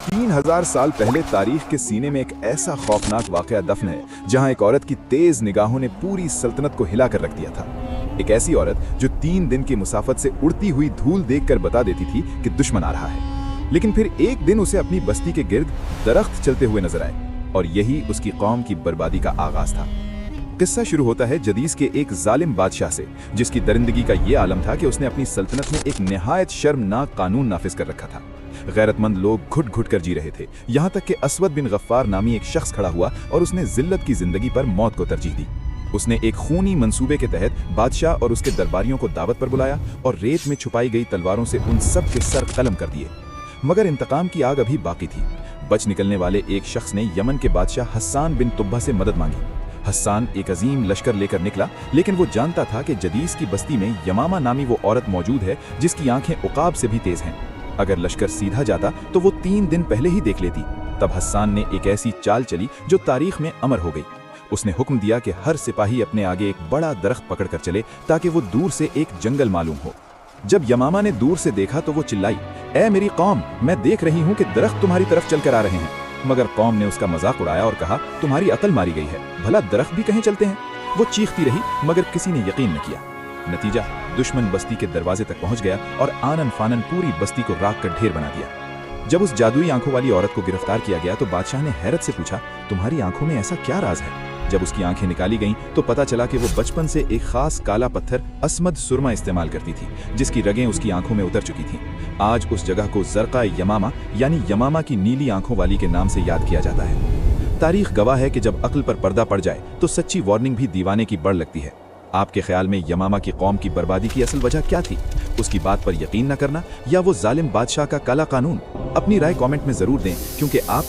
3000 साल पहले तारीख के सीने में एक ऐसा खौफनाक वाकया दफन है जहां एक औरत की तेज निगाहों ने पूरी सल्तनत को हिला कर रख दिया था। एक ऐसी औरत जो 3 दिन की मुसाफत से उड़ती हुई धूल देखकर बता देती थी कि दुश्मन आ रहा है, लेकिन फिर एक दिन उसे अपनी बस्ती के गिर्द दरख्त चलते हुए नजर आए और यही उसकी कौम की बर्बादी का आगाज था। किस्सा शुरू होता है जदीस के एक जालिम बादशाह से, जिसकी दरिंदगी का ये आलम था कि उसने अपनी सल्तनत में एक निहायत शर्मनाक कानून नाफिज कर रखा था। गैरतमंद लोग घुट घुट कर जी रहे थे, यहाँ तक कि असवद बिन गफ्फार नामी एक शख्स खड़ा हुआ और उसने जिल्लत की जिंदगी पर मौत को तरजीह दी। उसने एक खूनी मंसूबे के तहत बादशाह और उसके दरबारियों को दावत पर बुलाया और रेत में छुपाई गई तलवारों से उन सब के सर कलम कर दिए। मगर इंतकाम की आग अभी बाकी थी। बच निकलने वाले एक शख्स ने यमन के बादशाह हस्सान बिन तुब्बा से मदद मांगी। हस्सान एक अजीम लश्कर लेकर निकला, लेकिन वो जानता था कि जदीस की बस्ती में यमामा नामी वो औरत मौजूद है जिसकी आंखें उकाब से भी तेज हैं। अगर लश्कर सीधा जाता तो वो 3 दिन पहले ही देख लेती। तब हस्सान ने एक ऐसी चाल चली जो तारीख में अमर हो गई। उसने हुक्म दिया कि हर सिपाही अपने आगे एक बड़ा दरख्त पकड़कर चले ताकि वो दूर से एक जंगल मालूम हो। जब यमामा ने दूर से देखा तो वो चिल्लाई, ए मेरी कौम, मैं देख रही हूँ कि दरख्त तुम्हारी तरफ चलकर आ रहे हैं। मगर कौम ने उसका मजाक उड़ाया और कहा, तुम्हारी अकल मारी गई है, भला दरख्त भी कहीं चलते हैं। वो चीखती रही मगर किसी ने यकीन न किया। नतीजा, दुश्मन बस्ती के दरवाजे तक पहुंच गया और आनन फानन पूरी बस्ती को राख कर ढेर बना दिया। जब उस जादुई आंखों वाली औरत को गिरफ्तार किया गया तो बादशाह ने हैरत से पूछा, तुम्हारी आंखों में ऐसा क्या राज है? जब उसकी आंखें निकाली गईं तो पता चला कि वो बचपन से एक खास काला पत्थर अस्मद सुरमा इस्तेमाल करती थी, जिसकी रगें उसकी आंखों में उतर चुकी थीं। आज उस जगह को ज़रक़ा यमामा यानी यमामा की नीली आंखों वाली के नाम से याद किया जाता है। तारीख गवाह है कि जब अक्ल पर पर्दा पड़ जाए तो सच्ची वार्निंग भी दीवाने की बढ़ लगती है। आपके ख्याल में यमामा की कौम की बर्बादी की असल वजह क्या थी? उसकी बात पर यकीन न करना या वो जालिम बादशाह का काला कानून? अपनी राय कमेंट में जरूर दें, क्योंकि आप